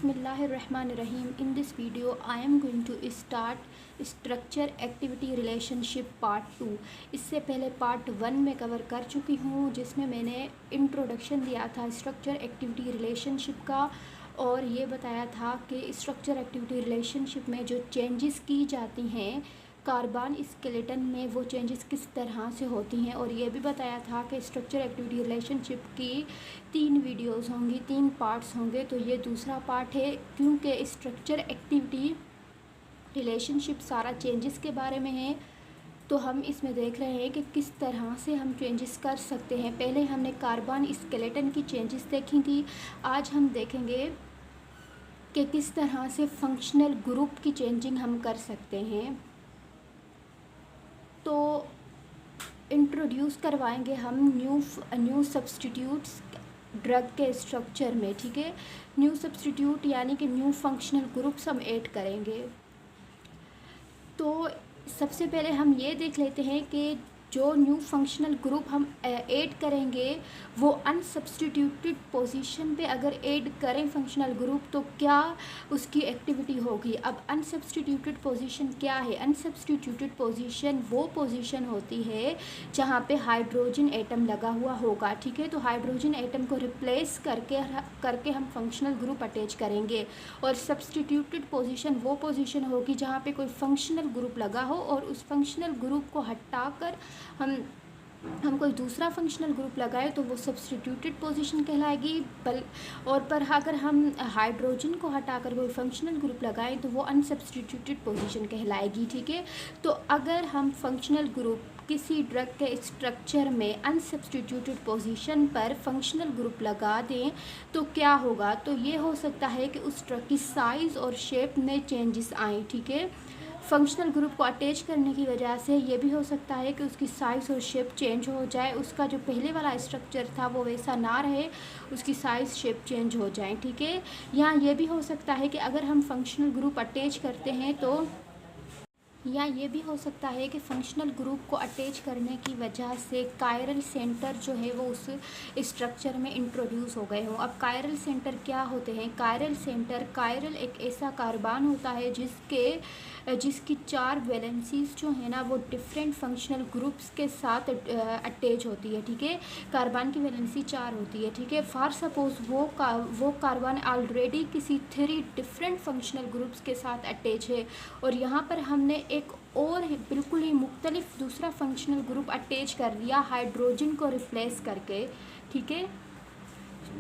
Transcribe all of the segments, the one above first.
Bismillahirrahmanirrahim. In this video, I am going to start structure activity relationship part 2. इससे पहले part 1 में cover कर चुकी हूँ, जिसमें मैंने इंट्रोडक्शन दिया था स्ट्रक्चर एक्टिविटी रिलेशनशिप का, और ये बताया था कि स्ट्रक्चर एक्टिविटी रिलेशनशिप में जो चेंजेस की जाती हैं कार्बन स्केलेटन में, वो चेंजेस किस तरह से होती हैं। और ये भी बताया था कि स्ट्रक्चर एक्टिविटी रिलेशनशिप की 3 वीडियोस होंगी, 3 पार्ट्स होंगे। तो ये दूसरा पार्ट है, क्योंकि स्ट्रक्चर एक्टिविटी रिलेशनशिप सारा चेंजेस के बारे में है। तो हम इसमें देख रहे हैं कि किस तरह से हम चेंजेस कर सकते हैं। पहले हमने कार्बन स्केलेटन की चेंजेस देखी थी, आज हम देखेंगे कि किस तरह से फंक्शनल ग्रुप की चेंजिंग हम कर सकते हैं। तो इंट्रोड्यूस करवाएंगे हम न्यू सब्स्टिट्यूट्स ड्रग के स्ट्रक्चर में, ठीक है। न्यू सब्स्टिट्यूट यानी कि न्यू फंक्शनल ग्रुप्स हम ऐड करेंगे। तो सबसे पहले हम ये देख लेते हैं कि जो न्यू फंक्शनल ग्रुप हम ऐड करेंगे वो अनसब्स्टिट्यूटेड पोजीशन पे अगर ऐड करें फंक्शनल ग्रुप तो क्या उसकी एक्टिविटी होगी। अब अनसब्स्टिट्यूटेड पोजीशन क्या है? अनसब्स्टिट्यूटेड पोजीशन वो पोजीशन होती है जहाँ पे हाइड्रोजन एटम लगा हुआ होगा, ठीक है। तो हाइड्रोजन एटम को रिप्लेस करके हम फंक्शनल ग्रुप अटैच करेंगे। और सब्स्टिट्यूटेड पोजीशन वो पोजीशन होगी जहाँ पे कोई फंक्शनल ग्रुप लगा हो और उस फंक्शनल ग्रुप को हटाकर हम कोई दूसरा फंक्शनल ग्रुप लगाए तो वो सब्स्टिट्यूटेड पोजीशन कहलाएगी। और पर अगर हम हाइड्रोजन को हटाकर कोई फंक्शनल ग्रुप लगाएं तो वो अनसब्स्टिट्यूटेड पोजीशन कहलाएगी, ठीक है। तो अगर हम फंक्शनल ग्रुप किसी ड्रग के स्ट्रक्चर में अनसब्स्टिट्यूटेड पोजीशन पर फंक्शनल ग्रुप लगा दें तो क्या होगा? तो ये हो सकता है कि उस ड्रग की साइज़ और शेप में चेंजेस आएँ, ठीक है। फंक्शनल ग्रुप को अटैच करने की वजह से ये भी हो सकता है कि उसकी साइज़ और शेप चेंज हो जाए, उसका जो पहले वाला स्ट्रक्चर था वो वैसा ना रहे, उसकी साइज़ शेप चेंज हो जाए, ठीक है। या ये भी हो सकता है कि अगर हम फंक्शनल ग्रुप अटैच करते हैं तो या ये भी हो सकता है कि फंक्शनल ग्रुप को अटैच करने की वजह से कायरल सेंटर जो है वो उस स्ट्रक्चर में इंट्रोड्यूस हो गए हों। अब कायरल सेंटर क्या होते हैं? कायरल एक ऐसा कार्बन होता है जिसकी 4 वैलेंसीज जो है ना वो डिफरेंट फंक्शनल ग्रुप्स के साथ अटैच होती है, ठीक है। कार्बन की वैलेंसी 4 होती है, ठीक है। फॉर सपोज वो कार्बन ऑलरेडी किसी 3 डिफरेंट फंक्शनल ग्रुप्स के साथ अटैच है और यहाँ पर हमने एक और बिल्कुल ही मुख्तलिफ दूसरा फंक्शनल ग्रुप अटैच कर दिया हाइड्रोजन को रिप्लेस करके, ठीक है।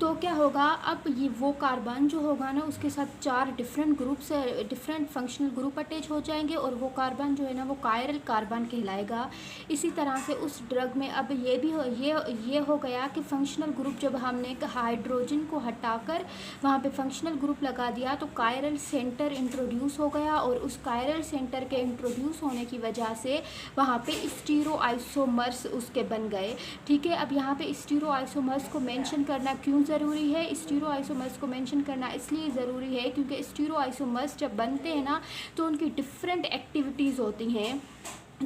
तो क्या होगा? अब ये वो कार्बन जो होगा ना उसके साथ 4 डिफरेंट फंक्शनल ग्रुप अटैच हो जाएंगे और वो कार्बन जो है ना वो कायरल कार्बन कहलाएगा। इसी तरह से उस ड्रग में अब ये हो गया कि फंक्शनल ग्रुप जब हमने हाइड्रोजन को हटाकर वहाँ पे फंक्शनल ग्रुप लगा दिया तो कायरल सेंटर इंट्रोड्यूस हो गया और उस कायरल सेंटर के इंट्रोड्यूस होने की वजह से वहाँ पे स्टीरो आइसोमर्स उसके बन गए, ठीक है। अब यहाँ पे स्टीरो आइसोमर्स को मेंशन करना क्यों ज़रूरी है? स्टीरो आइसोमर्स को मेंशन करना इसलिए ज़रूरी है क्योंकि स्टीरो आइसोमर्स जब बनते हैं ना तो उनकी डिफरेंट एक्टिविटीज़ होती हैं।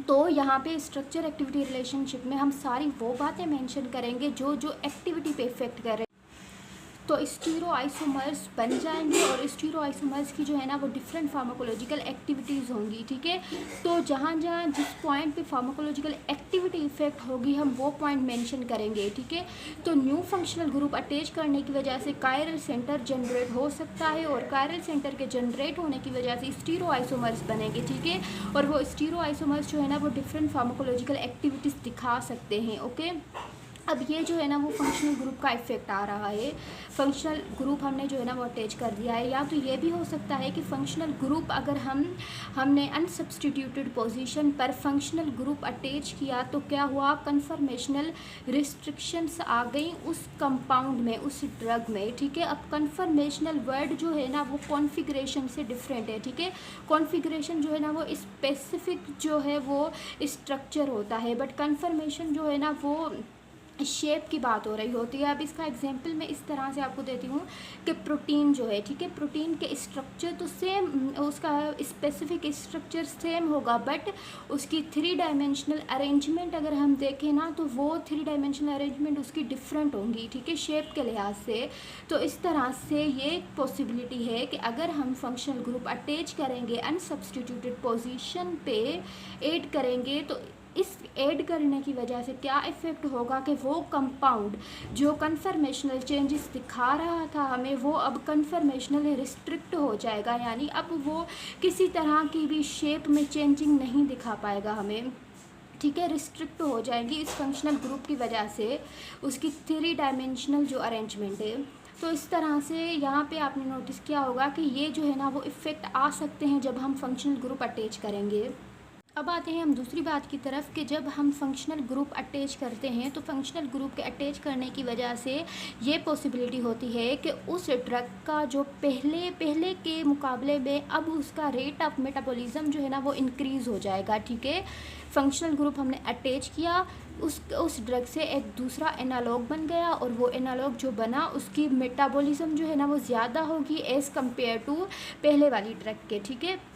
तो यहाँ पे स्ट्रक्चर एक्टिविटी रिलेशनशिप में हम सारी वो बातें मेंशन करेंगे जो एक्टिविटी पे इफेक्ट कर रहे हैं। तो स्टीरो आइसोमर्स बन जाएंगे और स्टीरो आइसोमर्स की जो है ना वो डिफरेंट फार्माकोलॉजिकल एक्टिविटीज़ होंगी, ठीक है। तो जहाँ जिस पॉइंट पे फार्माकोलॉजिकल एक्टिविटी इफेक्ट होगी हम वो पॉइंट मेंशन करेंगे, ठीक है। तो न्यू फंक्शनल ग्रुप अटैच करने की वजह से कायरल सेंटर जनरेट हो सकता है और कायरल सेंटर के जनरेट होने की वजह से स्टीरो आइसोमर्स बनेंगे, ठीक है। और वो स्टीरो आइसोमर्स जो है ना वो डिफरेंट फार्माकोलॉजिकल एक्टिविटीज़ दिखा सकते हैं, ओके। अब ये जो है ना वो फंक्शनल ग्रुप का इफेक्ट आ रहा है। फंक्शनल ग्रुप हमने जो है ना वो अटैच कर दिया है। या तो ये भी हो सकता है कि फंक्शनल ग्रुप अगर हमने अनसब्स्टिट्यूटेड पोजीशन पर फंक्शनल ग्रुप अटैच किया तो क्या हुआ? कन्फर्मेशनल रिस्ट्रिक्शंस आ गई उस कंपाउंड में, उस ड्रग में, ठीक है। अब कन्फर्मेशनल वर्ड जो है ना वो कॉन्फ़िगरेशन से डिफरेंट है, ठीक है। कॉन्फ़िगरेशन जो है ना वो स्पेसिफिक जो है वो स्ट्रक्चर होता है, बट कन्फर्मेशन जो है ना वो शेप की बात हो रही होती है। अब इसका एग्जांपल मैं इस तरह से आपको देती हूँ कि प्रोटीन जो है, ठीक है, प्रोटीन के स्ट्रक्चर तो सेम, उसका स्पेसिफिक स्ट्रक्चर सेम होगा, बट उसकी 3 डायमेंशनल अरेंजमेंट अगर हम देखें ना तो वो 3 डायमेंशनल अरेंजमेंट उसकी डिफरेंट होंगी, ठीक है, शेप के लिहाज से। तो इस तरह से ये पॉसिबिलिटी है कि अगर हम फंक्शनल ग्रुप अटैच करेंगे, अनसब्स्टिट्यूटेड पोजीशन पे ऐड करेंगे, तो इस ऐड करने की वजह से क्या इफ़ेक्ट होगा कि वो कंपाउंड जो कन्फर्मेशनल चेंजेस दिखा रहा था हमें, वो अब कन्फर्मेशनल रिस्ट्रिक्ट हो जाएगा, यानी अब वो किसी तरह की भी शेप में चेंजिंग नहीं दिखा पाएगा हमें, ठीक है, रिस्ट्रिक्ट हो जाएंगी इस फंक्शनल ग्रुप की वजह से, उसकी 3 डायमेंशनल जो अरेंजमेंट है। तो इस तरह से यहाँ पे आपने नोटिस किया होगा कि ये जो है ना वो इफ़ेक्ट आ सकते हैं जब हम फंक्शनल ग्रुप अटैच करेंगे। अब आते हैं हम दूसरी बात की तरफ कि जब हम फंक्शनल ग्रुप अटैच करते हैं तो फंक्शनल ग्रुप के अटैच करने की वजह से ये पॉसिबिलिटी होती है कि उस ड्रग का जो पहले के मुकाबले में अब उसका रेट ऑफ मेटाबॉलिज्म जो है ना वो इंक्रीज़ हो जाएगा, ठीक है। फंक्शनल ग्रुप हमने अटैच किया, उस ड्रग से एक दूसरा एनालॉग बन गया और वो एनालॉग जो बना उसकी मेटाबॉलिज्म जो है ना वो ज़्यादा होगी एज़ कम्पेयर टू पहले वाली ड्रग के, ठीक है।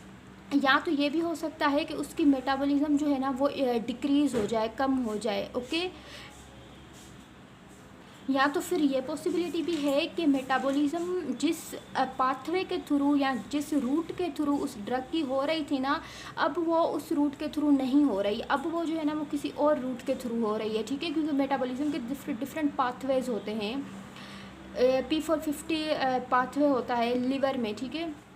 या तो ये भी हो सकता है कि उसकी मेटाबॉलिज्म जो है ना वो डिक्रीज़ हो जाए, कम हो जाए, ओके। या तो फिर ये पॉसिबिलिटी भी है कि मेटाबॉलिज्म जिस पाथवे के थ्रू या जिस रूट के थ्रू उस ड्रग की हो रही थी ना, अब वो उस रूट के थ्रू नहीं हो रही, अब वो जो है ना वो किसी और रूट के थ्रू हो रही है, ठीक है, क्योंकि मेटाबॉलिज्म के डिफरेंट पाथवेज होते हैं। P450 पाथवे होता है लिवर में, ठीक है,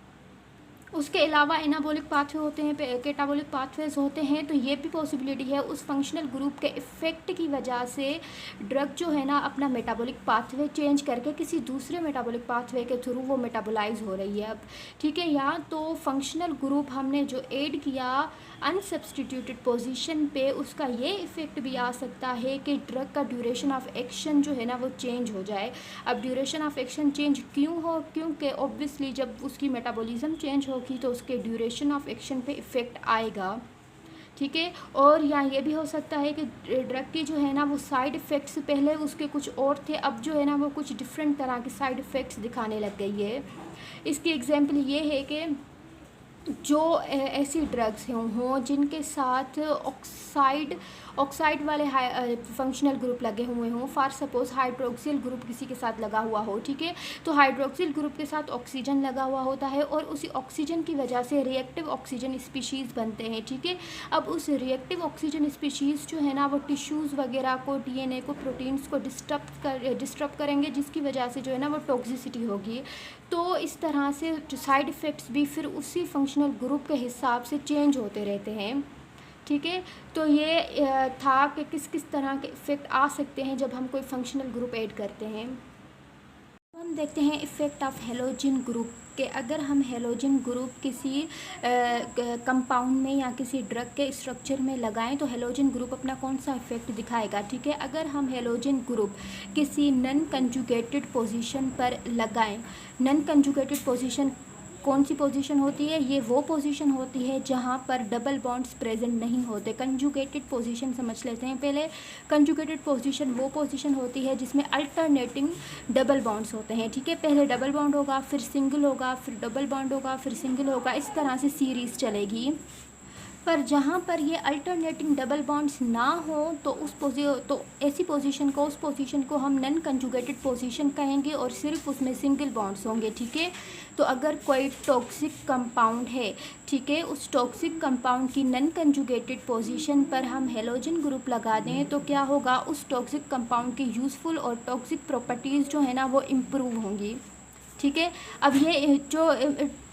उसके अलावा एनाबॉलिक पाथवे होते हैं, कैटाबॉलिक पाथवेज होते हैं। तो ये भी पॉसिबिलिटी है उस फंक्शनल ग्रुप के इफ़ेक्ट की वजह से ड्रग जो है ना अपना मेटाबॉलिक पाथवे चेंज करके किसी दूसरे मेटाबॉलिक पाथवे के थ्रू वो मेटाबोलाइज हो रही है अब, ठीक है। या तो फंक्शनल ग्रुप हमने जो ऐड किया अनसब्स्टिट्यूटेड पोजीशन पे, उसका ये इफ़ेक्ट भी आ सकता है कि ड्रग का ड्यूरेशन ऑफ एक्शन जो है ना वो चेंज हो जाए। अब ड्यूरेशन ऑफ एक्शन चेंज क्यों हो, क्योंकि ऑब्वियसली जब उसकी मेटाबॉलिज्म चेंज होगी तो उसके ड्यूरेशन ऑफ एक्शन पे इफ़ेक्ट आएगा, ठीक है। और या ये भी हो सकता है कि ड्रग की जो है ना वो साइड इफ़ेक्ट्स पहले उसके कुछ और थे, अब जो है ना वो कुछ डिफरेंट तरह के साइड इफ़ेक्ट्स दिखाने लग गई है। इसकी एग्जांपल ये है कि जो ऐसी ड्रग्स हों जिनके साथ ऑक्साइड वाले फंक्शनल ग्रुप लगे हुए हों, फॉर सपोज हाइड्रोक्सिल ग्रुप किसी के साथ लगा हुआ हो, ठीक है, तो हाइड्रोक्सिल ग्रुप के साथ ऑक्सीजन लगा हुआ होता है और उसी ऑक्सीजन की वजह से रिएक्टिव ऑक्सीजन स्पीशीज़ बनते हैं, ठीक है। अब उस रिएक्टिव ऑक्सीजन स्पीशीज़ जो है ना वो टिश्यूज़ वगैरह को, डीएनए को, प्रोटीन्स को डिस्टर्ब करेंगे, जिसकी वजह से जो है ना वो टॉक्सिसिटी होगी। तो इस तरह से साइड इफ़ेक्ट्स भी फिर उसी फंक्शनल ग्रुप के हिसाब से चेंज होते रहते हैं, ठीक है। तो ये था कि किस किस तरह के इफ़ेक्ट आ सकते हैं जब हम कोई फंक्शनल ग्रुप ऐड करते हैं। हम देखते हैं इफ़ेक्ट ऑफ हेलोजन ग्रुप के। अगर हम हेलोजन ग्रुप किसी कंपाउंड में या किसी ड्रग के स्ट्रक्चर में लगाएं तो हेलोजन ग्रुप अपना कौन सा इफ़ेक्ट दिखाएगा, ठीक है। अगर हम हेलोजन ग्रुप किसी नॉन कंजुगेटेड पोजीशन पर लगाएं, नॉन कंजुगेटेड पोजीशन कौन सी पोजीशन होती है, ये वो पोजीशन होती है जहाँ पर डबल बॉन्ड्स प्रेजेंट नहीं होते। कंजुगेटेड पोजीशन समझ लेते हैं पहले। कंजुगेटेड पोजीशन वो पोजीशन होती है जिसमें अल्टरनेटिंग डबल बॉन्ड्स होते हैं, ठीक है। पहले डबल बॉन्ड होगा, फिर सिंगल होगा, फिर डबल बॉन्ड होगा, फिर सिंगल होगा, इस तरह से सीरीज़ चलेगी। पर जहाँ पर ये अल्टरनेटिंग डबल बॉन्ड्स ना हो तो ऐसी पोजीशन को, उस पोजीशन को हम नॉन कंजुगेटेड पोजीशन कहेंगे और सिर्फ उसमें सिंगल बॉन्ड्स होंगे, ठीक है। तो अगर कोई टॉक्सिक कंपाउंड है, ठीक है, उस टॉक्सिक कंपाउंड की नॉन कंजुगेटेड पोजीशन पर हम हेलोजन ग्रुप लगा दें तो क्या होगा, उस टॉक्सिक कंपाउंड की यूज़फुल और टॉक्सिक प्रॉपर्टीज़ जो है ना वो इम्प्रूव होंगी, ठीक है। अब ये जो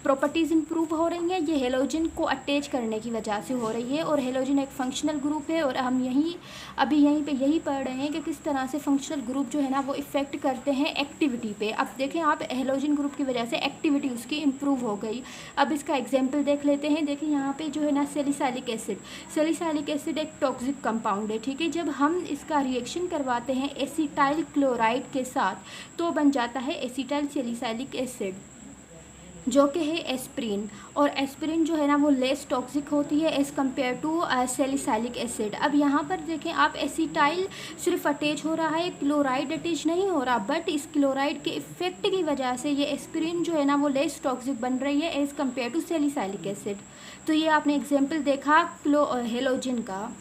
प्रॉपर्टीज़ इंप्रूव हो रही हैं ये हेलोजन को अटैच करने की वजह से हो रही है, और हेलोजन एक फंक्शनल ग्रुप है और हम अभी यहीं पे यही पढ़ रहे हैं कि किस तरह से फंक्शनल ग्रुप जो है ना वो इफ़ेक्ट करते हैं एक्टिविटी पे। अब देखें आप, हेलोजन ग्रुप की वजह से एक्टिविटी उसकी इम्प्रूव हो गई। अब इसका एग्जाम्पल देख लेते हैं। देखिए यहाँ पे जो है ना सैलिसाइलिक एसिड एक टॉक्सिक कंपाउंड है, ठीक है। जब हम इसका रिएक्शन करवाते हैं एसिटाइल क्लोराइड के साथ तो बन जाता है एसिटाइल सैलिसाइलिक एसिड, जो कि है एस्प्रिन। और एस्प्रिन जो है ना वो लेस टॉक्सिक होती है as compare to salicylic acid. अब यहाँ पर देखें आप, एसिटाइल सिर्फ अटैच हो रहा है, क्लोराइड अटैच नहीं हो रहा, बट इस क्लोराइड के इफेक्ट की वजह से ये एस्प्रिन जो है ना वो लेस टॉक्सिक बन रही है as compare to salicylic acid. तो ये आपने एग्जाम्पल देखा हेलोजिन का।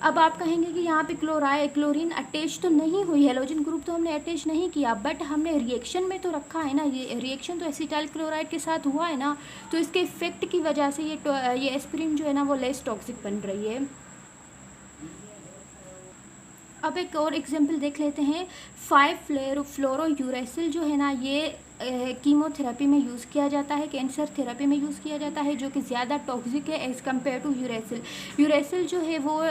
अब आप कहेंगे कि यहाँ पे क्लोरीन अटैच तो नहीं हुई, हेलोजन ग्रुप तो हमने अटैच नहीं किया, बट हमने रिएक्शन में तो रखा है ना, ये रिएक्शन तो एसिटाइल क्लोराइड के साथ हुआ है ना, तो इसके इफेक्ट की वजह से ये एस्पिरिन जो है ना वो लेस टॉक्सिक बन रही है। अब एक और एग्जांपल देख लेते हैं। 5-फ्लोरोयूरेसिल जो है ना ये कीमोथेरेपी में यूज़ किया जाता है, कैंसर थेरेपी में यूज़ किया जाता है, जो कि ज़्यादा टॉक्सिक है as compare to uracil. Uracil जो है वो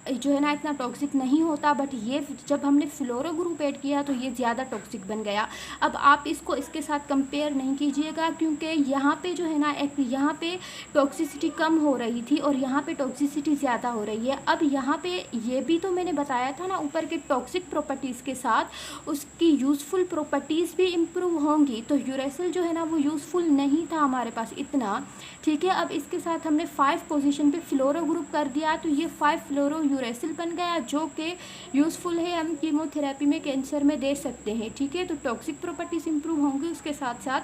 जो है ना इतना टॉक्सिक नहीं होता, बट ये जब हमने फ्लोरो ग्रुप ऐड किया तो ये ज़्यादा टॉक्सिक बन गया। अब आप इसको इसके साथ कंपेयर नहीं कीजिएगा, क्योंकि यहाँ पे जो है ना यहाँ पे टॉक्सिसिटी कम हो रही थी और यहाँ पे टॉक्सिसिटी ज़्यादा हो रही है। अब यहाँ पे ये भी तो मैंने बताया था ना ऊपर के टॉक्सिक प्रॉपर्टीज़ के साथ उसकी यूज़फुल प्रॉपर्टीज़ भी इम्प्रूव होंगी, तो यूरेसिल जो है ना वो यूज़फुल नहीं था हमारे पास इतना, ठीक है। अब इसके साथ हमने 5 पोजीशन पे फ्लोरो ग्रुप कर दिया, तो ये 5-फ्लोरो यूरेसिल बन गया, जो कि यूज़फुल है, हम कीमोथेरेपी में कैंसर में दे सकते हैं, ठीक है। तो टॉक्सिक प्रॉपर्टीज़ इंप्रूव होंगी, उसके साथ साथ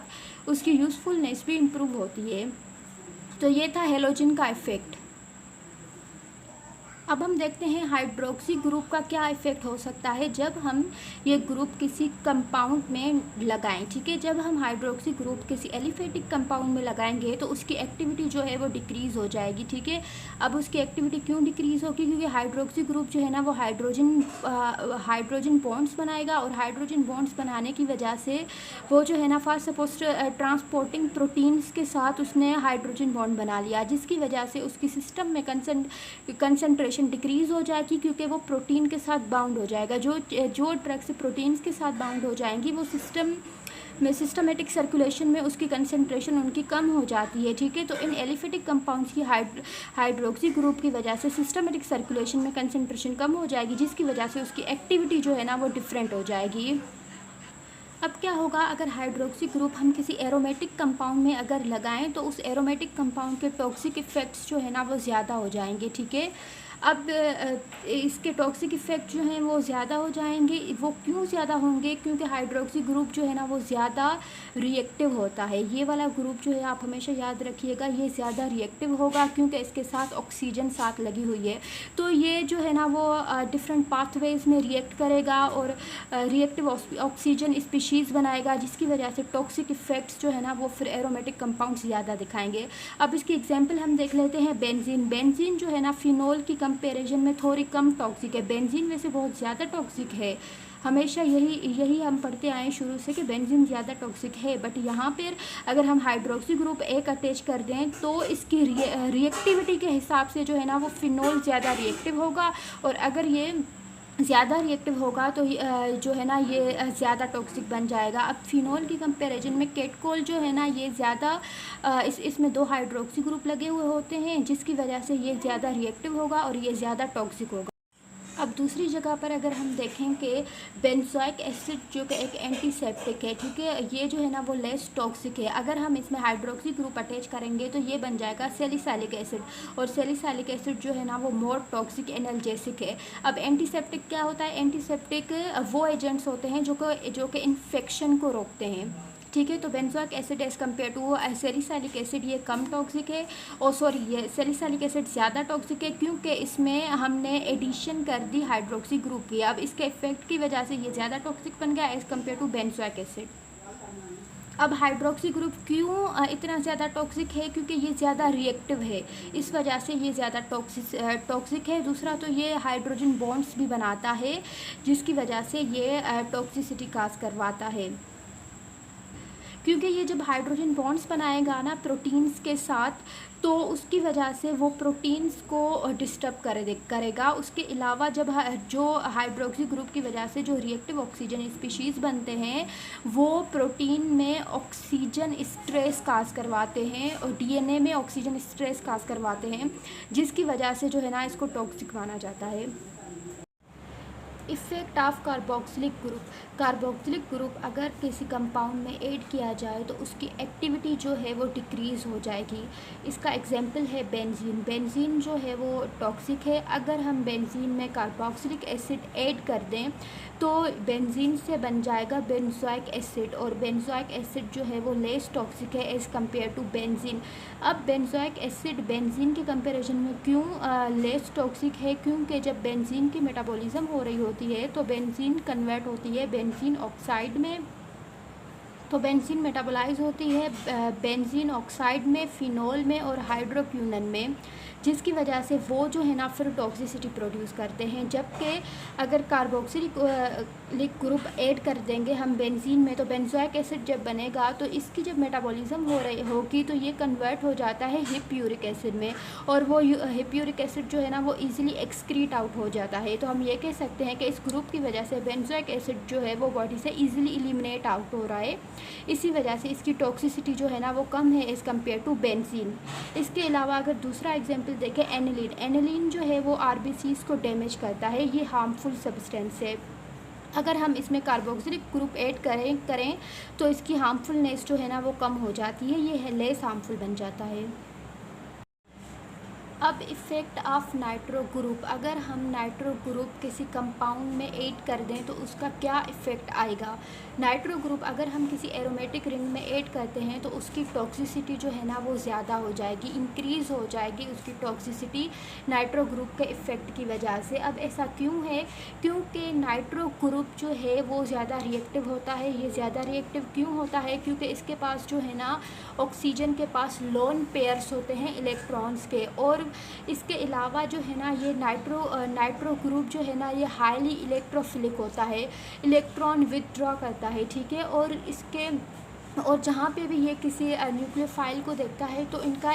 उसकी यूज़फुलनेस भी इम्प्रूव होती है। तो ये था हेलोजन का इफ़ेक्ट। अब हम देखते हैं हाइड्रोक्सी ग्रुप का क्या इफ़ेक्ट हो सकता है जब हम ये ग्रुप किसी कंपाउंड में लगाएं, ठीक है। जब हम हाइड्रोक्सी ग्रुप किसी एलिफेटिक कंपाउंड में लगाएंगे तो उसकी एक्टिविटी जो है वो डिक्रीज़ हो जाएगी, ठीक है। अब उसकी एक्टिविटी क्यों डिक्रीज़ होगी, क्योंकि हाइड्रोक्सी ग्रुप जो है ना वो हाइड्रोजन बॉन्ड्स बनाएगा, और हाइड्रोजन बॉन्ड्स बनाने की वजह से वो जो है ना फर्स्ट सपोज ट्रांसपोर्टिंग प्रोटीन्स के साथ उसने हाइड्रोजन बॉन्ड बना लिया, जिसकी वजह से उसकी सिस्टम में कंसंट्रेशन डिक्रीज हो जाएगी, क्योंकि वो प्रोटीन के साथ बाउंड हो जाएगा। जो ड्रग्स प्रोटीन्स के साथ बाउंड हो जाएंगी वो सिस्टमेटिक सर्कुलेशन में उसकी कंसंट्रेशन उनकी कम हो जाती है, ठीक है। तो इन एलिफेटिक कंपाउंड्स की हाइड्रोक्सी ग्रुप की वजह से सिस्टमेटिक सर्कुलेशन में कंसंट्रेशन कम हो जाएगी, जिसकी वजह से उसकी एक्टिविटी जो है ना वो डिफरेंट हो जाएगी। अब क्या होगा, अगर हाइड्रोक्सी ग्रुप हम किसी एरोमेटिक कंपाउंड में अगर लगाएं तो उस एरोमेटिक कंपाउंड के टॉक्सिक इफ़ेक्ट्स जो है ना वो ज़्यादा हो जाएंगे, ठीक है। अब इसके टॉक्सिक इफ़ेक्ट जो हैं वो ज़्यादा हो जाएंगे। वो क्यों ज़्यादा होंगे, क्योंकि हाइड्रोक्सी ग्रुप जो है ना वो ज़्यादा रिएक्टिव होता है। ये वाला ग्रुप जो है आप हमेशा याद रखिएगा, ये ज़्यादा रिएक्टिव होगा, क्योंकि इसके साथ ऑक्सीजन साथ लगी हुई है। तो ये जो है ना वो डिफरेंट पाथवेज में रिएक्ट करेगा और रिएक्टिव ऑक्सीजन स्पीशीज़ बनाएगा, जिसकी वजह से टॉक्सिक इफ़ेक्ट्स जो है ना वो फिर एरोमेटिक कंपाउंड्स ज़्यादा दिखाएंगे। अब इसकी एग्जांपल हम देख लेते हैं बेंजीन जो है ना फिनोल की कंपैरिजन में थोड़ी कम टॉक्सिक है। बेंजीन वैसे बहुत ज़्यादा टॉक्सिक है, हमेशा यही हम पढ़ते आए शुरू से कि बेंजीन ज़्यादा टॉक्सिक है, बट यहाँ पर अगर हम हाइड्रोक्सी ग्रुप एक अटैच कर दें तो इसकी रिएक्टिविटी के हिसाब से जो है ना वो फिनोल ज़्यादा रिएक्टिव होगा, और अगर ये ज़्यादा रिएक्टिव होगा तो जो है ना ये ज़्यादा टॉक्सिक बन जाएगा। अब फिनोल की कंपैरिजन में केटकोल जो है ना ये ज़्यादा इसमें 2 हाइड्रोक्सी ग्रुप लगे हुए होते हैं, जिसकी वजह से ये ज़्यादा रिएक्टिव होगा और ये ज़्यादा टॉक्सिक होगा। अब दूसरी जगह पर अगर हम देखें कि बेंजोइक एसिड जो कि एक एंटीसेप्टिक है, ठीक है, ये जो है ना वो लेस टॉक्सिक है। अगर हम इसमें हाइड्रोक्सी ग्रुप अटैच करेंगे तो ये बन जाएगा सैलिसाइलिक एसिड, और सैलिसाइलिक एसिड जो है ना वो मोर टॉक्सिक एनाल्जेसिक है। अब एंटीसेप्टिक क्या होता है, एंटीसेप्टिक वो एजेंट्स होते हैं जो कि इन्फेक्शन को रोकते हैं, ठीक है। तो benzoic acid as compare to salicylic acid ये कम टॉक्सिक है, और सॉरी ये सैलिसाइलिक एसिड ज़्यादा टॉक्सिक है, क्योंकि इसमें हमने एडिशन कर दी हाइड्रोक्सी ग्रुप की। अब इसके इफेक्ट की वजह से ये ज़्यादा टॉक्सिक बन गया as compare to benzoic acid. अब हाइड्रोक्सी ग्रुप क्यों इतना ज़्यादा टॉक्सिक है, क्योंकि ये ज़्यादा रिएक्टिव है, इस वजह से ये ज़्यादा टॉक्सिक है। दूसरा तो ये हाइड्रोजन बॉन्ड्स भी बनाता है, जिसकी वजह से ये टॉक्सिसिटी काज करवाता है, क्योंकि ये जब हाइड्रोजन बॉन्ड्स बनाएगा ना प्रोटीन्स के साथ, तो उसकी वजह से वो प्रोटीन्स को डिस्टर्ब करेगा। उसके अलावा जो हाइड्रोक्सी ग्रुप की वजह से जो रिएक्टिव ऑक्सीजन स्पीशीज़ बनते हैं वो प्रोटीन में ऑक्सीजन स्ट्रेस काज करवाते हैं, और डीएनए में ऑक्सीजन स्ट्रेस काज करवाते हैं, जिसकी वजह से जो है ना इसको टॉक्सिक माना जाता है। Effect of carboxylic group. Carboxylic group अगर किसी कंपाउंड में ऐड किया जाए तो उसकी एक्टिविटी जो है वो डिक्रीज़ हो जाएगी। इसका एग्जांपल है बेंजीन। बेंजीन जो है वो टॉक्सिक है। अगर हम बेंजीन में कार्बोक्सिलिक एसिड ऐड कर दें तो बेंजीन से बन जाएगा बेंजोइक एसिड, और बेंजोइक एसिड जो है वो लेस टॉक्सिक है एज़ कम्पेयर टू बेंजीन। अब बेंजोइक एसिड बेंजीन के कंपैरिजन में क्यों लेस टॉक्सिक है? क्योंकि जब बेंजीन की मेटाबॉलिज्म हो रही होती है तो बेंजीन कन्वर्ट होती है बेंजीन ऑक्साइड में, तो बेंजीन मेटाबोलाइज होती है बेंजीन ऑक्साइड में, फिनोल में और हाइड्रोक्विनोन में, जिसकी वजह से वो जो है ना फिर टॉक्सिसिटी प्रोड्यूस करते हैं। जबकि अगर कार्बोक्सिलिक ग्रुप ऐड कर देंगे हम बेंजीन में तो बेंजोइक एसिड जब बनेगा तो इसकी जब मेटाबॉलिज्म हो रही होगी तो ये कन्वर्ट हो जाता है हिप्यूरिक एसिड में, और वो हिप्यूरिक एसिड जो है ना वो इजीली एक्सक्रीट आउट हो जाता है। तो हम ये कह सकते हैं कि इस ग्रुप की वजह से बेंजोइक एसिड जो है वो बॉडी से ईजिली एलिमिनेट आउट हो रहा है। इसी वजह से इसकी टॉक्सिसिटी जो है ना वो कम है एज़ कम्पेयर टू बेंजीन। इसके अलावा अगर दूसरा एग्जांपल देखें एनिलीन। एनिलीन जो है वो आरबीसीज को डैमेज करता है, ये हार्मफुल सब्सटेंस है। अगर हम इसमें कार्बोक्सिलिक ग्रुप ऐड करें तो इसकी हार्मफुलनेस जो है ना वो कम हो जाती है, ये है लेस हार्मफुल बन जाता है। अब इफ़ेक्ट ऑफ नाइट्रो ग्रुप। अगर हम नाइट्रो ग्रुप किसी कंपाउंड में ऐड कर दें तो उसका क्या इफ़ेक्ट आएगा? नाइट्रो ग्रुप अगर हम किसी एरोमेटिक रिंग में ऐड करते हैं तो उसकी टॉक्सिसिटी जो है ना वो ज़्यादा हो जाएगी, इंक्रीज़ हो जाएगी उसकी टॉक्सिसिटी नाइट्रो ग्रुप के इफ़ेक्ट की वजह से। अब ऐसा क्यों है? क्योंकि नाइट्रो ग्रुप जो है वो ज़्यादा रिएक्टिव होता है। ये ज़्यादा रिएक्टिव क्यों होता है? क्योंकि इसके पास जो है ना ऑक्सीजन के पास लोन पेयर्स होते हैं इलेक्ट्रॉन्स के, और इसके अलावा जो है ना ये नाइट्रो ग्रुप जो है ना ये हाईली इलेक्ट्रोफिलिक होता है, इलेक्ट्रॉन विथड्रॉ करता है, ठीक है। और जहाँ पे भी ये किसी न्यूक्लियोफाइल को देखता है तो इनका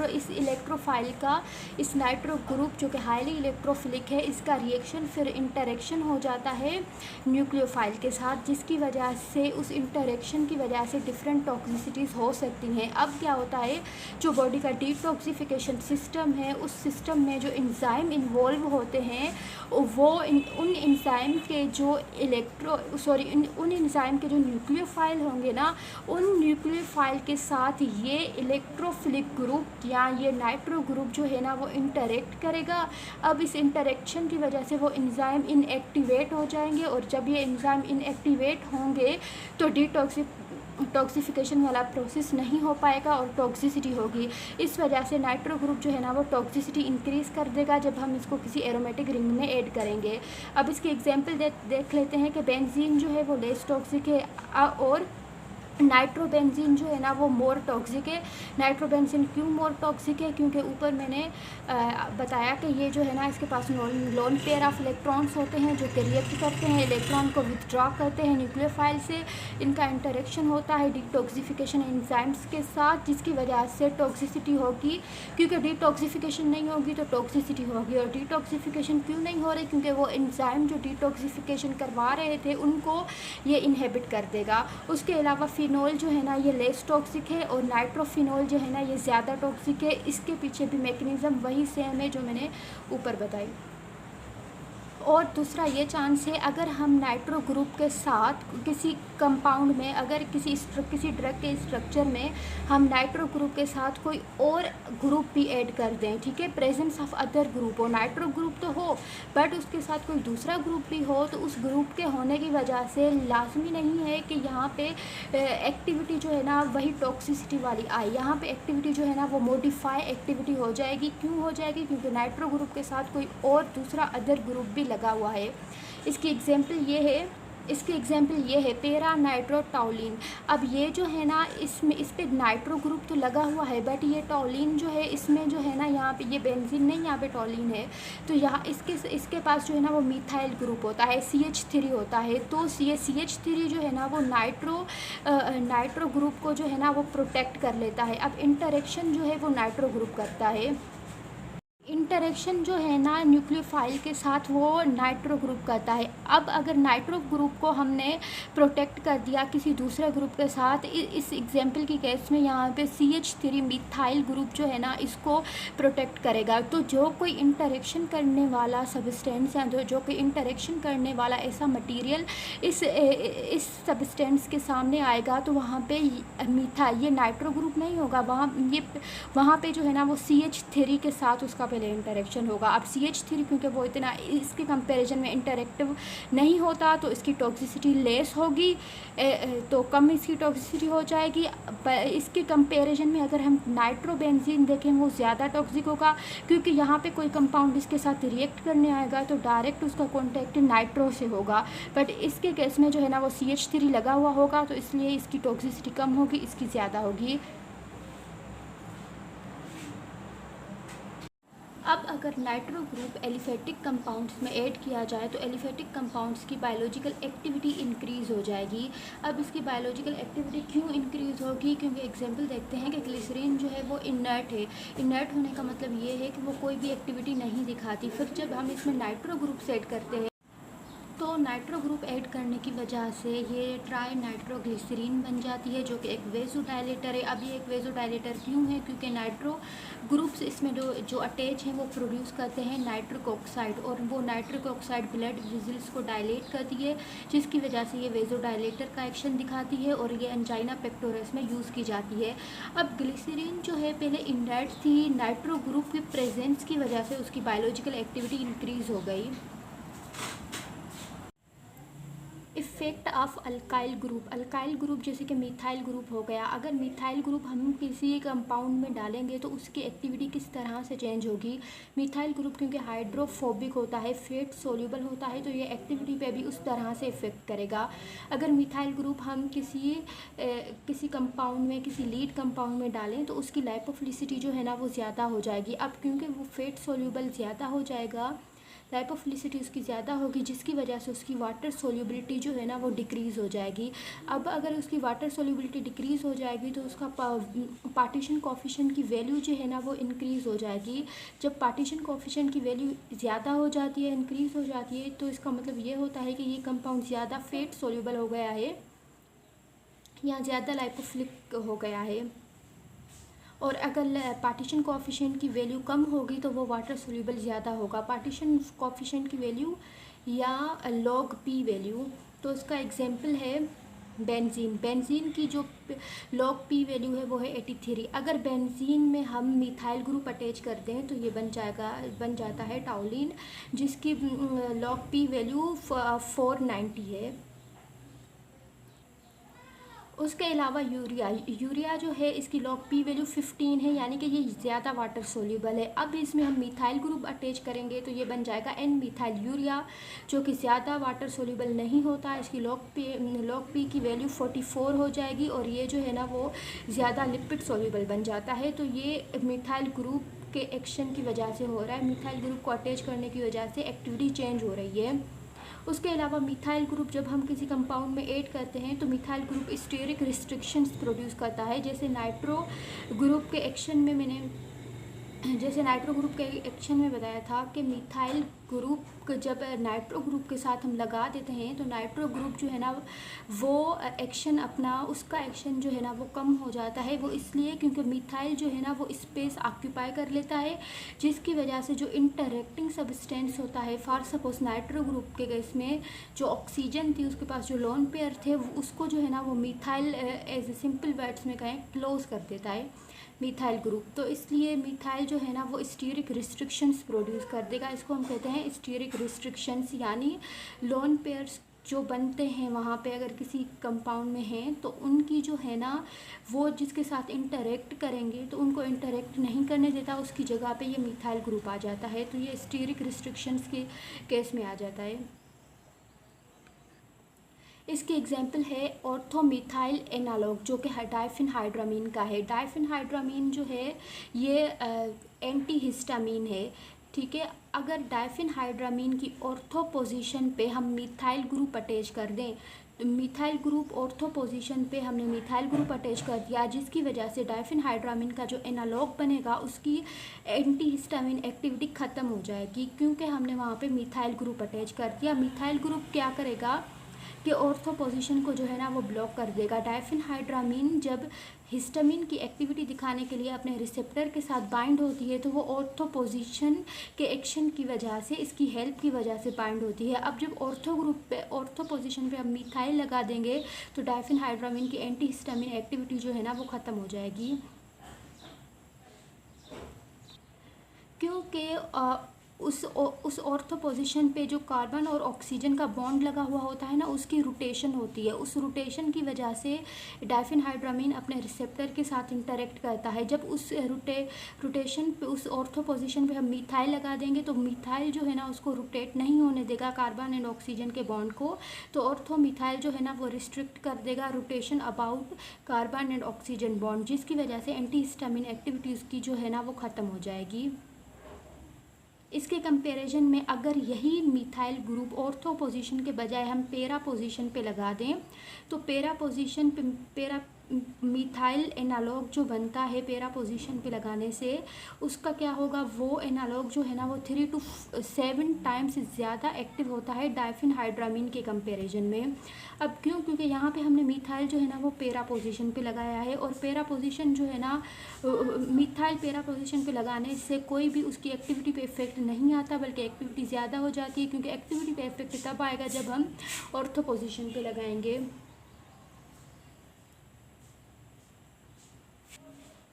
इस इलेक्ट्रोफाइल का इस नाइट्रो ग्रुप जो कि हाईली इलेक्ट्रोफिलिक है इसका रिएक्शन फिर इंटरेक्शन हो जाता है न्यूक्लियोफाइल के साथ, जिसकी वजह से उस इंटरेक्शन की वजह से डिफरेंट टॉक्सिसिटीज़ हो सकती हैं। अब क्या होता है, जो बॉडी का डिटॉक्सिफिकेशन सिस्टम है उस सिस्टम में जो एंजाइम इन्वॉल्व होते हैं वो उन एंजाइम के जो उन एंजाइम के जो न्यूक्लियोफाइल होंगे ना उन न्यूक्लियोफाइल के साथ ये इलेक्ट्रोफिलिक ग्रुप या ये नाइट्रो ग्रुप जो है ना वो इंटरेक्ट करेगा। अब इस इंटरेक्शन की वजह से वो एंजाइम इनएक्टिवेट हो जाएंगे, और जब ये एंजाइम इनएक्टिवेट होंगे तो टॉक्सिफिकेशन वाला प्रोसेस नहीं हो पाएगा और टॉक्सिसिटी होगी। इस वजह से नाइट्रो ग्रुप जो है ना वो टॉक्सिसिटी इंक्रीज़ कर देगा जब हम इसको किसी एरोमेटिक रिंग में ऐड करेंगे। अब इसके एग्जांपल देख लेते हैं कि बेंजीन जो है वो लेस टॉक्सिक है और नाइट्रोबेंजीन जो है ना वो मोर टॉक्सिक है। नाइट्रोबेंजीन क्यों मोर टॉक्सिक है? क्योंकि ऊपर मैंने बताया कि ये जो है ना इसके पास लोन पेयर ऑफ इलेक्ट्रॉन्स होते हैं जो कि रिएक्ट करते हैं, इलेक्ट्रॉन को विथड्रॉ करते हैं न्यूक्लियोफाइल से, इनका इंटरेक्शन होता है डिटॉक्सिफिकेशन एंजाइम्स के साथ, जिसकी वजह से टॉक्सिसिटी होगी। क्योंकि डिटॉक्सिफिकेशन नहीं होगी तो टॉक्सिसिटी होगी, और डिटॉक्सिफिकेशन क्यों नहीं हो रही? क्योंकि वो एंजाइम जो डिटॉक्सिफिकेशन करवा रहे थे उनको ये इनहेबिट कर देगा। उसके अलावा फिनोल जो है ना ये लेस टॉक्सिक है और नाइट्रोफिनोल जो है ना ये ज़्यादा टॉक्सिक है। इसके पीछे भी मैकेनिज़्म वही सेम है जो मैंने ऊपर बताई। और दूसरा ये चांस है, अगर हम नाइट्रो ग्रुप के साथ किसी कंपाउंड में, अगर किसी ड्रग के स्ट्रक्चर में हम नाइट्रो ग्रुप के साथ कोई और ग्रुप भी ऐड कर दें, ठीक है, प्रेजेंस ऑफ अदर ग्रुप हो, नाइट्रो ग्रुप तो हो बट उसके साथ कोई दूसरा ग्रुप भी हो, तो उस ग्रुप के होने की वजह से लाजमी नहीं है कि यहाँ पे एक्टिविटी जो है ना वही टॉक्सिसिटी वाली आए। यहाँ पे एक्टिविटी जो है ना वो मॉडिफाई एक्टिविटी हो जाएगी। क्यों हो जाएगी? क्योंकि नाइट्रो ग्रुप के साथ कोई और दूसरा अदर ग्रुप भी लगा हुआ है। इसकी एग्जाम्पल ये है पेरा नाइट्रोटॉलिन। अब ये जो है ना इसमें इस पे नाइट्रो ग्रुप तो लगा हुआ है बट ये टॉलिन जो है इसमें जो है ना यहाँ पे ये बेंजीन नहीं, यहाँ पे टॉलिन है, तो यहाँ इसके पास जो है ना वो मिथाइल ग्रुप होता है, CH3 होता है। तो ये CH3 जो है ना वो नाइट्रो ग्रुप को जो है ना वो प्रोटेक्ट कर लेता है। अब इंटरेक्शन जो है वो नाइट्रो ग्रुप करता है। इन इंटरेक्शन जो है ना न्यूक्लियोफाइल के साथ वो नाइट्रो ग्रुप करता है। अब अगर नाइट्रो ग्रुप को हमने प्रोटेक्ट कर दिया किसी दूसरे ग्रुप के साथ, इस एग्जांपल की केस में यहाँ पे CH3 मिथाइल ग्रुप जो है ना इसको प्रोटेक्ट करेगा। तो जो कोई इंटरेक्शन करने वाला सब्सटेंस या जो कोई इंटरेक्शन करने वाला ऐसा मटेरियल इस सब्सटेंस के सामने आएगा तो वहाँ पे मिथाइल, ये नाइट्रो ग्रुप नहीं होगा, वहाँ पे जो है ना वो CH3 के साथ उसका पहले इंटरेक्शन होगा। अब CH3 क्योंकि वो इतना इसके कंपैरिजन में इंटरेक्टिव नहीं होता तो इसकी टॉक्सिसिटी लेस होगी, तो कम इसकी टॉक्सिसिटी हो जाएगी। इसके कंपैरिजन में अगर हम नाइट्रोबेंजीन देखें वो ज़्यादा टॉक्सिक होगा, क्योंकि यहाँ पे कोई कंपाउंड इसके साथ रिएक्ट करने आएगा तो डायरेक्ट उसका कॉन्टैक्ट नाइट्रो से होगा। बट इसके केस में जो है ना वो CH3 लगा हुआ होगा, तो इसलिए इसकी टॉक्सिसिटी कम होगी, इसकी ज़्यादा होगी। अब अगर नाइट्रो ग्रुप एलिफेटिक कंपाउंड्स में ऐड किया जाए तो एलिफेटिक कंपाउंड्स की बायोलॉजिकल एक्टिविटी इंक्रीज़ हो जाएगी। अब इसकी बायोलॉजिकल एक्टिविटी क्यों इंक्रीज़ होगी? क्योंकि एग्जांपल देखते हैं कि ग्लिसरीन जो है वो इनर्ट है। इनर्ट होने का मतलब ये है कि वो कोई भी एक्टिविटी नहीं दिखाती। फिर जब हम इसमें नाइट्रो ग्रुप ऐड करते हैं तो नाइट्रो ग्रुप ऐड करने की वजह से ये ट्राई नाइट्रोग्लिसरीन बन जाती है, जो कि एक वेज़ोडाइलेटर है। अब ये एक वेज़ोडाइलेटर क्यों है? क्योंकि नाइट्रो ग्रुप्स इसमें जो अटैच हैं वो प्रोड्यूस करते हैं नाइट्रिक ऑक्साइड, और वो नाइट्रिक ऑक्साइड ब्लड वेजल्स को डायलेट करती है, जिसकी वजह से ये वेज़ोडाइलेटर का एक्शन दिखाती है और ये एंजाइना पेक्टोरस में यूज़ की जाती है। अब ग्लिसरीन जो है पहले इनर्ट थी, नाइट्रो ग्रुप की प्रेजेंस की वजह से उसकी बायोलॉजिकल एक्टिविटी इंक्रीज़ हो गई। इफ़ेक्ट ऑफ अल्काइल ग्रुप जैसे कि मिथाइल ग्रुप हो गया। अगर मिथाइल ग्रुप हम किसी कंपाउंड में डालेंगे तो उसकी एक्टिविटी किस तरह से चेंज होगी? मिथाइल ग्रुप क्योंकि हाइड्रोफोबिक होता है, फेट सोल्यूबल होता है, तो ये एक्टिविटी पे भी उस तरह से इफ़ेक्ट करेगा। अगर मिथाइल ग्रुप हम किसी कंपाउंड में, किसी लीड कंपाउंड में डालें तो उसकी लाइपोफिलिसिटी जो है ना वो ज़्यादा हो जाएगी। अब क्योंकि वो फेट सोल्यूबल ज़्यादा हो जाएगा, लाइपोफिलिसिटी उसकी ज़्यादा होगी, जिसकी वजह से उसकी वाटर सोल्यूबिलिटी जो है ना वो डिक्रीज़ हो जाएगी। अब अगर उसकी वाटर सोल्यूबिलिटी डिक्रीज़ हो जाएगी तो उसका पार्टीशन कोफिशिएंट की वैल्यू जो है ना वो इंक्रीज़ हो जाएगी। जब पार्टीशन कोफिशिएंट की वैल्यू ज़्यादा हो जाती है, इंक्रीज़ हो जाती है, तो इसका मतलब ये होता है कि ये कंपाउंड ज़्यादा फेट सोल्यूबल हो गया है या ज़्यादा लाइपोफिलिक हो गया है। और अगर पार्टीशन कोफिशिएंट की वैल्यू कम होगी तो वो वाटर सोल्यूबल ज़्यादा होगा। पार्टीशन कोफिशिएंट की वैल्यू या लॉग पी वैल्यू, तो इसका एग्जांपल है बेंजीन की जो लॉग पी वैल्यू है वो है 83। अगर बेंजीन में हम मिथाइल ग्रुप अटैच करते हैं तो ये बन जाता है टाउलिन, जिसकी लॉग पी वैल्यू 490 है। उसके अलावा यूरिया जो है इसकी लॉग पी वैल्यू 15 है, यानी कि ये ज़्यादा वाटर सोल्यूबल है। अब इसमें हम मिथाइल ग्रुप अटैच करेंगे तो ये बन जाएगा एन मिथाइल यूरिया, जो कि ज़्यादा वाटर सोल्यूबल नहीं होता। इसकी लॉग पी की वैल्यू 44 हो जाएगी और ये जो है ना वो ज़्यादा लिपिड सोल्यूबल बन जाता है। तो ये मिथाइल ग्रुप के एक्शन की वजह से हो रहा है, मिथाइल ग्रुप को अटैच करने की वजह से एक्टिविटी चेंज हो रही है। उसके अलावा मिथाइल ग्रुप जब हम किसी कंपाउंड में ऐड करते हैं तो methyl group steric restrictions produce करता है। जैसे नाइट्रो ग्रुप के एक्शन में बताया था कि मिथाइल ग्रुप जब नाइट्रो ग्रुप के साथ हम लगा देते हैं तो नाइट्रो ग्रुप जो है ना वो उसका एक्शन जो है ना वो कम हो जाता है। वो इसलिए क्योंकि मिथाइल जो है ना वो स्पेस ऑक्यूपाई कर लेता है, जिसकी वजह से जो इंटरेक्टिंग सब्सटेंस होता है, फॉर सपोज नाइट्रो ग्रुप के केस में जो ऑक्सीजन थी उसके पास जो लोन पेयर थे उसको जो है ना वो methyl as a simple words में कहें क्लोज कर देता है मिथाइल ग्रुप। तो इसलिए मिथाइल जो है ना वो स्टीरिक रिस्ट्रिक्शंस प्रोड्यूस कर देगा। इसको हम कहते हैं स्टीरिक रिस्ट्रिक्शंस, यानी लोन पेयर्स जो बनते हैं वहाँ पे अगर किसी कंपाउंड में हैं तो उनकी जो है ना वो जिसके साथ इंटरेक्ट करेंगे तो उनको इंटरेक्ट नहीं करने देता, उसकी जगह पे ये मिथाइल ग्रुप आ जाता है। तो ये स्टीरिक रिस्ट्रिक्शंस के केस में आ जाता है। इसकी एग्जाम्पल है ऑर्थोमिथाइल एनालॉग, जो कि डाइफेनहाइड्रामीन का है। डाइफेनहाइड्रामीन जो है ये एंटीहिस्टामीन है, ठीक है। अगर डाइफेनहाइड्रामीन की ऑर्थो पोजीशन पे हम मिथाइल ग्रुप अटैच कर दें मिथाइल ग्रुप ऑर्थो पोजीशन पे हमने मिथाइल ग्रुप अटैच कर दिया, जिसकी वजह से डाइफेनहाइड्रामीन का जो एनालॉग बनेगा उसकी एंटी हिस्टामिन एक्टिविटी ख़त्म हो जाएगी, क्योंकि हमने वहाँ पे मिथाइल ग्रुप अटैच कर दिया। मिथाइल ग्रुप क्या करेगा कि ऑर्थो पोजीशन को जो है ना वो ब्लॉक कर देगा। डाइफेनहाइड्रामीन जब हिस्टामिन की एक्टिविटी दिखाने के लिए अपने रिसेप्टर के साथ बाइंड होती है तो वो ऑर्थो पोजीशन के एक्शन की वजह से, इसकी हेल्प की वजह से बाइंड होती है। अब जब ऑर्थो ग्रुप पे, ऑर्थो पोजीशन पे हम मिथाइल लगा देंगे तो डाइफेनहाइड्रामीन की एंटी हिस्टामिन एक्टिविटी जो है ना वो ख़त्म हो जाएगी, क्योंकि उस ऑर्थो पोजीशन पे जो कार्बन और ऑक्सीजन का बॉन्ड लगा हुआ होता है ना, उसकी रोटेशन होती है। उस रोटेशन की वजह से डाइफेनहाइड्रामीन अपने रिसेप्टर के साथ इंटरेक्ट करता है। जब उस रोटेशन पे, उस ऑर्थो पोजीशन पे हम मिथाइल लगा देंगे तो मिथाइल जो है ना उसको रोटेट नहीं होने देगा कार्बन एंड ऑक्सीजन के बॉन्ड को, तो ऑर्थो मिथाइल जो है ना वो रिस्ट्रिक्ट कर देगा rotation about carbon and oxygen bond, जिसकी वजह से एंटी हिस्टामिन एक्टिविटी उसकी जो है ना वो ख़त्म हो जाएगी। इसके कंपैरिजन में अगर यही मिथाइल ग्रुप ऑर्थो पोजीशन के बजाय हम पेरा पोजीशन पे लगा दें तो पेरा पोजीशन पे मिथाइल एनालॉग जो बनता है पेरा पोजीशन पे लगाने से, उसका क्या होगा, वो एनालॉग जो है ना वो 3 to 7 टाइम्स ज़्यादा एक्टिव होता है डाइफेनहाइड्रामीन के कंपैरिजन में। अब क्यों, क्योंकि यहाँ पे हमने मिथाइल जो है ना वो पेरा पोजीशन पे लगाया है, और पेरा पोजीशन जो है ना, मिथाइल पेरा पोजीशन पे लगाने से कोई भी उसकी एक्टिविटी पे इफेक्ट नहीं आता, बल्कि एक्टिविटी ज़्यादा हो जाती है, क्योंकि एक्टिविटी पे इफेक्ट तब आएगा जब हम ऑर्थो पोजीशन पे लगाएंगे।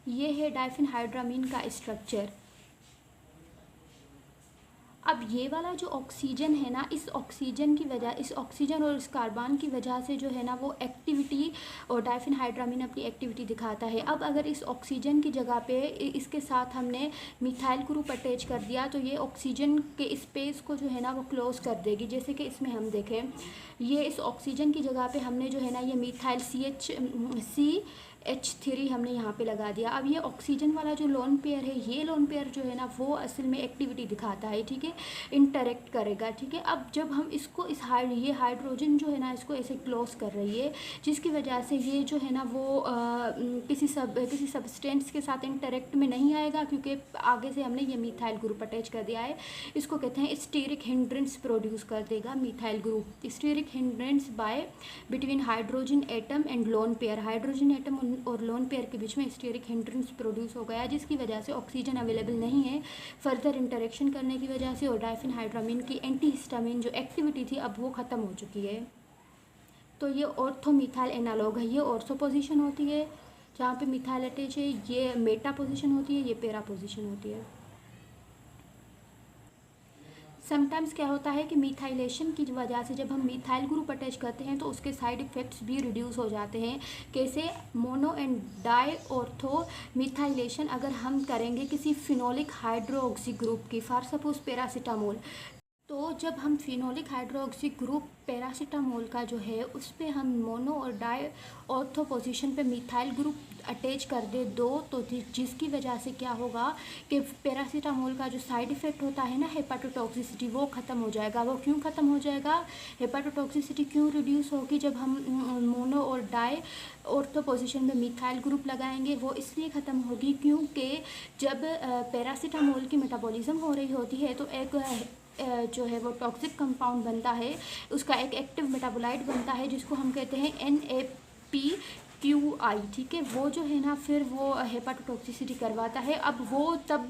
ये है डाइफेनहाइड्रामीन का स्ट्रक्चर। अब ये वाला जो ऑक्सीजन है ना, इस ऑक्सीजन की वजह, इस ऑक्सीजन और इस कार्बन की वजह से जो है ना वो एक्टिविटी, और डाइफेनहाइड्रामीन अपनी एक्टिविटी दिखाता है। अब अगर इस ऑक्सीजन की जगह पे इसके साथ हमने मिथाइल ग्रुप अटैच कर दिया तो ये ऑक्सीजन के स्पेस को जो है ना वो क्लोज कर देगी। जैसे कि इसमें हम देखें, ये इस ऑक्सीजन की जगह पे हमने जो है ना ये मिथाइल CH3 हमने यहाँ पे लगा दिया। अब ये ऑक्सीजन वाला जो लोन पेयर है, ये लोन पेयर जो है ना वो असल में एक्टिविटी दिखाता है, ठीक है, इंटरेक्ट करेगा, ठीक है। अब जब हम इसको ये हाइड्रोजन जो है ना इसको ऐसे क्लोज कर रही है, जिसकी वजह से ये जो है ना वो किसी सब्सटेंस के साथ इंटरेक्ट में नहीं आएगा, क्योंकि आगे से हमने ये मिथाइल ग्रुप अटैच कर दिया है। इसको कहते हैं स्टीरिक हिंड्रेंस प्रोड्यूस कर देगा methyl group. Steric hindrance by between hydrogen atom and lone pair, hydrogen atom और लोन पेयर के बीच में स्टीरिक हिंड्रेंस प्रोड्यूस हो गया, जिसकी वजह से ऑक्सीजन अवेलेबल नहीं है फर्दर इंटरेक्शन करने की वजह से, और डाइफेनहाइड्रामीन की एंटी हिस्टामिन जो एक्टिविटी थी अब वो ख़त्म हो चुकी है। तो ये ऑर्थो मिथाइल एनालॉग है। ये ऑर्थो पोजीशन होती है जहाँ पे मिथाइल अटैच है, ये मेटा पोजीशन होती है, ये पेरा पोजीशन होती है। समटाइम्स क्या होता है कि मिथाइलेशन की वजह से जब हम मिथाइल ग्रुप अटैच करते हैं तो उसके साइड इफ़ेक्ट्स भी रिड्यूस हो जाते हैं। कैसे, mono and di ortho methylation अगर हम करेंगे किसी फिनोलिक हाइड्रोक्सी ग्रुप की, फॉर सपोज पैरासीटामोल, तो जब हम फिनोलिक हाइड्रोक्सी ग्रुप पैरासीटामोल का जो है उस पर हम मोनो और डाई ऑर्थो पोजीशन पे मिथाइल ग्रुप अटैच कर दे दो, तो जिसकी वजह से क्या होगा कि पैरासीटामोल का जो साइड इफ़ेक्ट होता है ना हेपाटोटॉक्सिसिटी, वो ख़त्म हो जाएगा। वो क्यों ख़त्म हो जाएगा, हेपाटोटॉक्सिसिटी क्यों रिड्यूस होगी जब हम मोनो और डाई ऑर्थो पोजीशन में मिथाइल ग्रुप लगाएंगे, वो इसलिए ख़त्म होगी क्योंकि जब पैरासीटामोल की मेटाबॉलिज्म हो रही होती है तो एक जो है वो टॉक्सिक कंपाउंड बनता है, उसका एक एक्टिव मेटाबोलाइट बनता है जिसको हम कहते हैं NAPQI, ठीक है। वो जो है ना फिर वो हेपाटोटॉक्सिसिटी करवाता है। अब वो तब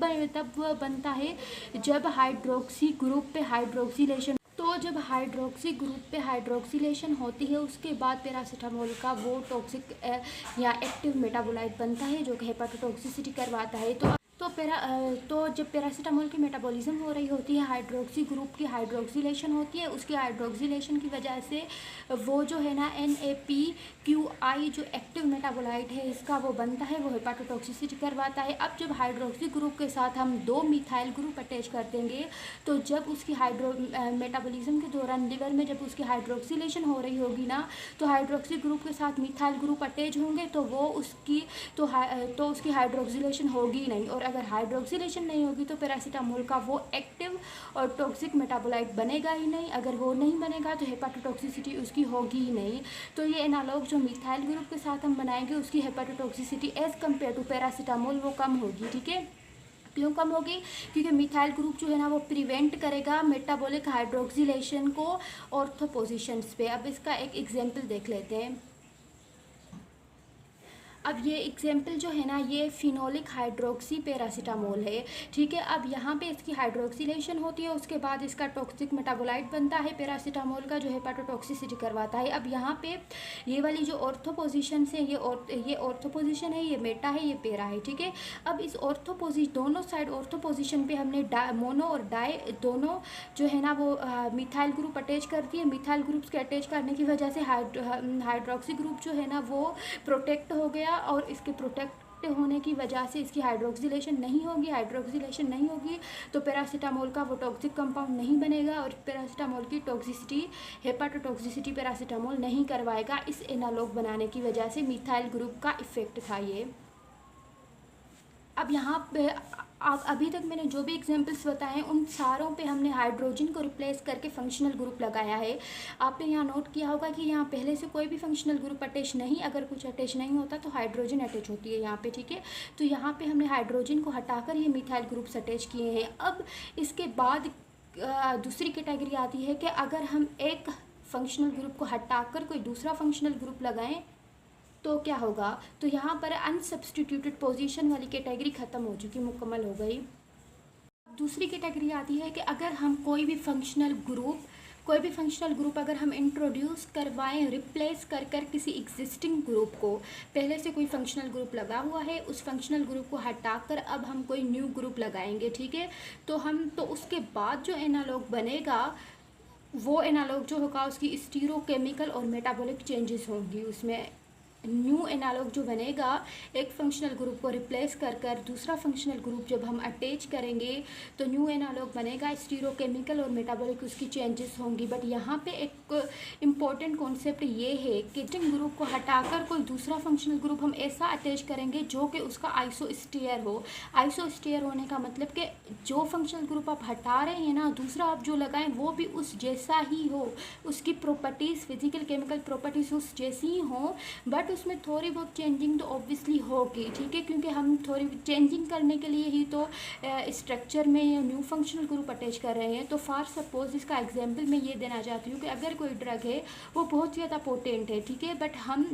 बनता है जब हाइड्रोक्सी ग्रुप पे हाइड्रोक्सिलेशन, तो जब हाइड्रोक्सी ग्रुप पे हाइड्रोक्सिलेशन होती है उसके बाद पैरासीटामोल का वो टॉक्सिक या एक्टिव मेटाबोलाइट बनता है जो कि हेपाटोटॉक्सिसिटी करवाता है। तो जब पैरासीटामोल की मेटाबॉलिज्म हो रही होती है, हाइड्रोक्सी ग्रुप की हाइड्रोक्सिलेशन होती है, उसकी हाइड्रोक्सिलेशन की वजह से वो जो है ना NAPQI जो एक्टिव मेटाबोलाइट है इसका वो बनता है, वो हेपाटोटॉक्सिसिटी करवाता है। अब जब हाइड्रोक्सी ग्रुप के साथ हम 2 मिथाइल ग्रुप अटैच कर देंगे तो जब उसकी मेटाबॉलिज्म के दौरान लिवर में जब उसकी हाइड्रोक्सिलेशन हो रही होगी ना, तो हाइड्रोक्सी ग्रुप के साथ मिथाइल ग्रुप अटैच होंगे तो वो उसकी तो उसकी हाइड्रोक्सिलेशन होगी नहीं, और अगर हाइड्रोक्सिलेशन नहीं होगी तो पैरासीटामोल का वो एक्टिव और टॉक्सिक मेटाबोलाइट बनेगा ही नहीं। अगर वो नहीं बनेगा तो हेपाटोटॉक्सिसिटी उसकी होगी ही नहीं। तो ये एनालॉग जो मिथाइल ग्रुप के साथ हम बनाएंगे उसकी हेपाटोटॉक्सिसिटी एज कम्पेयर टू पैरासीटामोल वो कम होगी। ठीक है, क्यों कम होगी? क्योंकि मिथाइल ग्रुप जो है ना वो प्रिवेंट करेगा मेटाबॉलिक हाइड्रोक्सिलेशन को ऑर्थो पोजीशंस पे। अब इसका एक एग्जांपल देख लेते हैं। अब ये एग्जाम्पल जो है ना ये फिनोलिक हाइड्रोक्सी पैरासीटामोल है। ठीक है, अब यहाँ पे इसकी हाइड्रोक्सिलेशन होती है, उसके बाद इसका टॉक्सिक मेटाबोलाइट बनता है पैरासीटामोल का जो हेपाटोटॉक्सिसिटी करवाता है। अब यहाँ पे ये वाली जो ऑर्थो पोजीशन है ये ऑर्थो पोजीशन है, ये मेटा है, ये पैरा है। ठीक है, अब इस ऑर्थो पोजीशन दोनों साइड ऑर्थो पोजीशन पे हमने मोनो और डाई दोनों जो है ना वो मिथाइल ग्रुप अटैच कर दिए। मिथाइल ग्रुप्स के अटैच करने की वजह से हाइड्रोक्सी ग्रुप जो है ना वो प्रोटेक्ट हो गया और इसके प्रोटेक्ट होने की वजह से इसकी हाइड्रोक्सिलेशन नहीं होगी। हाइड्रोक्सिलेशन नहीं होगी तो पैरासीटामोल का वो टॉक्सिक कंपाउंड नहीं बनेगा और पैरासीटामोल की टॉक्सिसिटी हेपाटोटॉक्सिसिटी पैरासीटामोल नहीं करवाएगा। इस एनालॉग बनाने की वजह से मिथाइल ग्रुप का इफेक्ट था ये। अब यहाँ पे आप अभी तक मैंने जो भी एग्जांपल्स बताए उन सारों पे हमने हाइड्रोजन को रिप्लेस करके फंक्शनल ग्रुप लगाया है। आपने यहाँ नोट किया होगा कि यहाँ पहले से कोई भी फंक्शनल ग्रुप अटैच नहीं, अगर कुछ अटैच नहीं होता तो हाइड्रोजन अटैच होती है यहाँ पे। ठीक है, तो यहाँ पे हमने हाइड्रोजन को हटाकर ये मिथाइल ग्रुप्स अटैच किए हैं। अब इसके बाद दूसरी कैटेगरी आती है कि अगर हम एक फंक्शनल ग्रुप को हटाकर कोई दूसरा फंक्शनल ग्रुप लगाएं तो क्या होगा। तो यहाँ पर अनसब्स्टिट्यूटेड पोजीशन वाली कैटेगरी ख़त्म हो चुकी, मुकम्मल हो गई। दूसरी कैटेगरी आती है कि अगर हम कोई भी फंक्शनल ग्रुप अगर हम इंट्रोड्यूस करवाएं रिप्लेस कर किसी एग्जिस्टिंग ग्रुप को, पहले से कोई फंक्शनल ग्रुप लगा हुआ है उस फंक्शनल ग्रुप को हटाकर अब हम कोई न्यू ग्रुप लगाएंगे। ठीक है, तो उसके बाद जो एनालॉग बनेगा वो एनालॉग जो होगा उसकी स्टीरोकेमिकल और मेटाबॉलिक चेंजेस होंगी। उसमें न्यू एनालॉग जो बनेगा एक फंक्शनल ग्रुप को रिप्लेस कर दूसरा फंक्शनल ग्रुप जब हम अटैच करेंगे तो न्यू एनालॉग बनेगा, स्टीरोकेमिकल और मेटाबॉलिक उसकी चेंजेस होंगी। बट यहाँ पे एक इम्पॉर्टेंट कॉन्सेप्ट ये है कि जिन ग्रुप को हटाकर कोई दूसरा फंक्शनल ग्रुप हम ऐसा अटैच करेंगे जो कि उसका आइसोस्टेयर हो। आइसोस्टेयर होने का मतलब कि जो फंक्शनल ग्रुप आप हटा रहे हैं ना दूसरा आप जो लगाएं वो भी उस जैसा ही हो, उसकी प्रॉपर्टीज़ फिजिकल केमिकल प्रॉपर्टीज़ उस जैसी ही हो, बट उसमें थोड़ी बहुत चेंजिंग तो ऑब्वियसली होगी। ठीक है, क्योंकि हम थोड़ी चेंजिंग करने के लिए ही तो स्ट्रक्चर में न्यू फंक्शनल ग्रुप अटैच कर रहे हैं। तो फॉर सपोज इसका एग्जांपल मैं ये देना चाहती हूँ कि अगर कोई ड्रग है वो बहुत ज़्यादा पोटेंट है। ठीक है, बट हम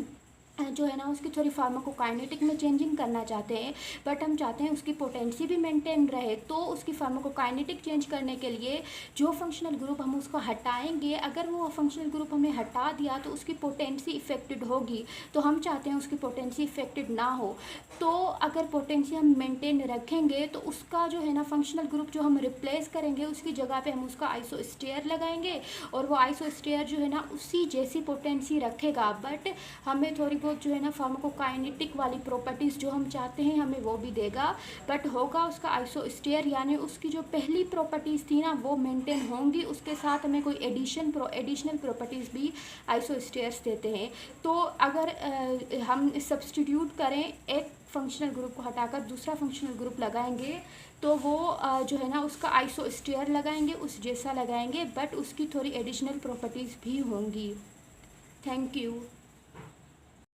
जो है ना उसकी थोड़ी फार्माकोकाइनेटिक में चेंजिंग करना चाहते हैं, बट हम चाहते हैं उसकी पोटेंसी भी मेंटेन रहे। तो उसकी फार्माकोकाइनेटिक चेंज करने के लिए जो फंक्शनल ग्रुप हम उसको हटाएंगे, अगर वो फंक्शनल ग्रुप हमने हटा दिया तो उसकी पोटेंसी इफेक्टेड होगी। तो हम चाहते हैं उसकी पोटेंसी इफेक्टेड ना हो। तो अगर पोटेंसी हम मेंटेन रखेंगे तो उसका जो है ना फंक्शनल ग्रुप जो हम रिप्लेस करेंगे उसकी जगह पे हम उसका आइसोस्टेयर लगाएंगे और वो आइसोस्टेयर जो है ना उसी जैसी पोटेंसी रखेगा, बट हमें थोड़ी बहुत जो है ना फार्माकोकाइनेटिक वाली प्रॉपर्टीज़ जो हम चाहते हैं हमें वो भी देगा, बट होगा उसका आइसोस्टेयर, यानी उसकी जो पहली प्रॉपर्टीज़ थी ना वो मेंटेन होंगी। उसके साथ हमें कोई एडिशनल प्रॉपर्टीज़ भी आइसोस्टेयर्स देते हैं। तो अगर हम सब्स्टिट्यूट करें एक फंक्शनल ग्रुप को हटाकर दूसरा फंक्शनल ग्रुप लगाएंगे तो वो जो है ना उसका आइसोस्टेयर लगाएंगे, उस जैसा लगाएंगे, बट उसकी थोड़ी एडिशनल प्रॉपर्टीज़ भी होंगी। Thank you.